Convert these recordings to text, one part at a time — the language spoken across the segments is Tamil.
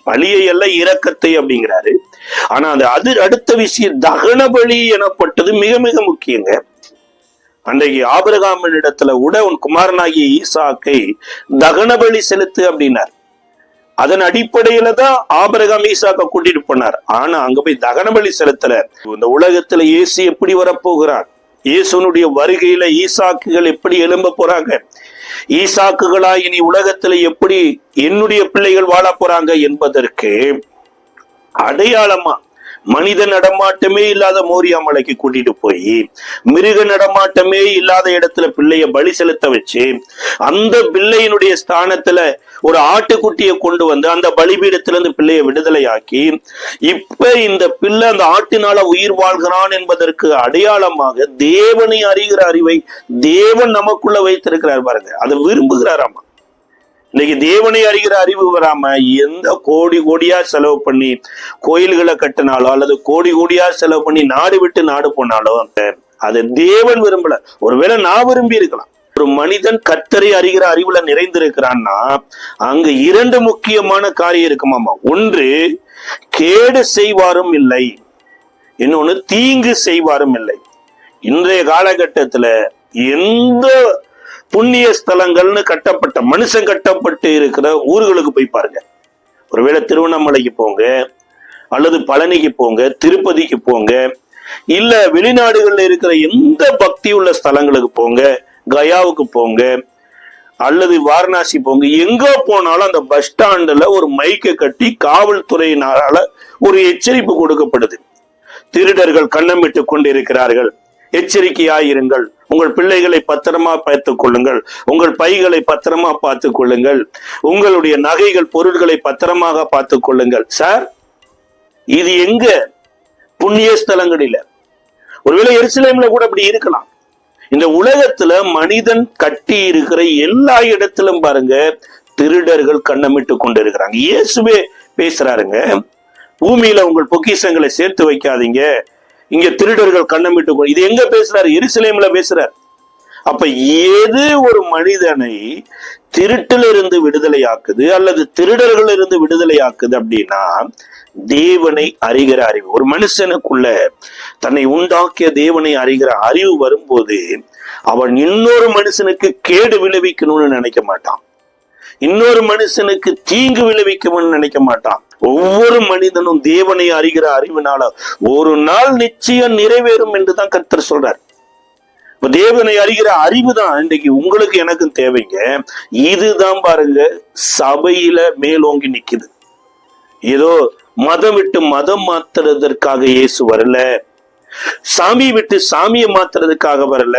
பலியை அல்ல, இரக்கத்தை அப்படிங்கிறாரு. ஆனா அது அடுத்த விஷயம் தகன பலி எனப்பட்டது மிக மிக முக்கியங்க. அன்றைக்கு ஆபிரகாமின் இடத்துல கூட உன் குமாரனாகிய ஈசாக்கை தகன பலி செலுத்து அப்படின்னார். அதன் அடிப்படையில தான் ஆபிரகாம் ஈசாக்க கூட்டிட்டு போனார். ஆனா அங்க போய் தகன பலி செலுத்தல. இந்த உலகத்துல இயேசு எப்படி வரப்போகிறார், இயேசுனுடைய வருகையில ஈசாக்குகள் எப்படி எழும்ப போறாங்க, ஈசாக்குகளா இனி உலகத்துல எப்படி என்னுடைய பிள்ளைகள் வாழ போறாங்க என்பதற்கு அடையாளமா மனித நடமாட்டமே இல்லாத மோரியா மலைக்கு கூட்டிட்டு போய் மிருக நடமாட்டமே இல்லாத இடத்துல பிள்ளைய பலி செலுத்த வச்சு அந்த பிள்ளையினுடைய ஸ்தானத்துல ஒரு ஆட்டுக்குட்டியை கொண்டு வந்து அந்த பலிபீடத்துல இருந்து பிள்ளைய விடுதலையாக்கி இப்ப இந்த பிள்ளை அந்த ஆட்டினால உயிர் வாழ்கிறான் என்பதற்கு அடையாளமாக தேவனை அறிகிற அறிவை தேவன் நமக்குள்ள வைத்திருக்கிறார் பாருங்க. அதை விரும்புகிறாராமா. இன்னைக்கு தேவனை அறிகிற அறிவு வராம எந்த கோடி கோடியா செலவு பண்ணி கோயில்களை கட்டினாலோ அல்லது கோடி கோடியா செலவு பண்ணி நாடு விட்டு நாடு போனாலோ அது தேவன் விரும்பல. ஒருவேளை நான் விரும்பி இருக்கலாம். ஒரு மனிதன் கர்த்தரை அறிகிற அறிவுல நிறைந்திருக்கிறான்னா அங்கு இரண்டு முக்கியமான காரியம் இருக்குமாமா. ஒன்று, கேடு செய்வாரும் இல்லை, இன்னொன்னு தீங்கு செய்வாரும் இல்லை. இன்றைய காலகட்டத்துல எந்த புண்ணிய ஸ்தலங்கள்னு கட்டப்பட்ட மனுஷன் கட்டப்பட்டு இருக்கிற ஊர்களுக்கு போய் பாருங்க. ஒருவேளை திருவண்ணாமலைக்கு போங்க, அல்லது பழனிக்கு போங்க, திருப்பதிக்கு போங்க, இல்ல வெளிநாடுகள்ல இருக்கிற எந்த பக்தி உள்ள ஸ்தலங்களுக்கு போங்க, கயாவுக்கு போங்க, அல்லது வாரணாசி போங்க. எங்க போனாலும் அந்த பஸ் ஸ்டாண்டுல ஒரு மைக்கை கட்டி காவல்துறையினால ஒரு எச்சரிப்பு கொடுக்கப்படுது. திருடர்கள் கண்ணமிட்டு கொண்டிருக்கிறார்கள், எச்சரிக்கையாயிருங்கள், உங்கள் பிள்ளைகளை பத்திரமா பார்த்துக் கொள்ளுங்கள், உங்கள் பைகளை பத்திரமா பார்த்துக் கொள்ளுங்கள், உங்களுடைய நகைகள் பொருட்களை பத்திரமாக பார்த்துக் கொள்ளுங்கள். சார், இது எங்க? புண்ணிய ஸ்தலங்களில. ஒருவேளை எருசலேம்ல கூட அப்படி இருக்கலாம். இந்த உலகத்துல மனிதன் கட்டி இருக்கிற எல்லா இடத்திலும் பாருங்க திருடர்கள் கண்ணமிட்டு கொண்டு இருக்கிறாங்க. இயேசுவே பேசுறாருங்க, பூமியில உங்கள் பொக்கிஷங்களை சேர்த்து வைக்காதீங்க, இங்க திருடர்கள் கண்ணமிட்டு. இது எங்க பேசுறாரு? எருசலேம்ல பேசுறாரு. அப்ப ஏது ஒரு மனிதனை திருட்டிலிருந்து விடுதலையாக்குது அல்லது திருடர்கள் இருந்து விடுதலையாக்குது அப்படின்னா தேவனை அறிகிற அறிவு. ஒரு மனுஷனுக்குள்ள தன்னை உண்டாக்கிய தேவனை அறிகிற அறிவு வரும்போது அவன் இன்னொரு மனுஷனுக்கு கேடு விளைவிக்கணும்னு நினைக்க மாட்டான், இன்னொரு மனுஷனுக்கு தீங்கு விளைவிக்கணும்னு நினைக்க மாட்டான். ஒவ்வொரு மனிதனும் தேவனை அறிகிற அறிவினால ஒரு நாள் நிச்சயம் நிறைவேறும் என்றுதான் கர்த்தர் சொல்றார். தேவனை அறிகிற அறிவு தான் இன்றைக்கு உங்களுக்கு எனக்கும் தேவைங்க. இதுதான் பாருங்க சபையில மேலோங்கி நிக்குது. ஏதோ மதம் விட்டு மதம் மாத்துறதற்காக இயேசு வரல, சாமி விட்டு சாமியை மாத்துறதுக்காக வரல.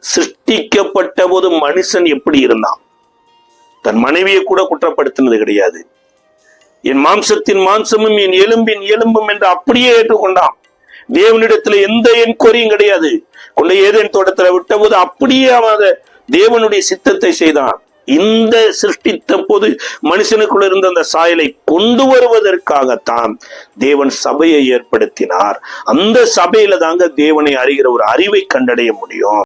சிருஷ்டிக்கப்பட்ட போது மனுஷன் எப்படி இருந்தான்? தன் மனைவியை கூட குற்றப்படுத்தினது கிடையாது. என் மாம்சத்தின் மாம்சமும் என் எலும்பின் எலும்பும் என்று அப்படியே ஏற்றுக்கொண்டான். தேவனிடத்துல எந்த என்கொரியும் கிடையாது. கொண்டு ஏதேன் தோட்டத்துல விட்ட போது அப்படியே அவன் தேவனுடைய சித்தத்தை செய்தான். இந்த சிருஷ்டித்த போது மனுஷனுக்குள்ள இருந்த அந்த சாயலை கொண்டு வருவதற்காகத்தான் தேவன் சபையை ஏற்படுத்தினார். அந்த சபையில தாங்க தேவனை அறிகிற ஒரு அறிவை கண்டடைய முடியும்.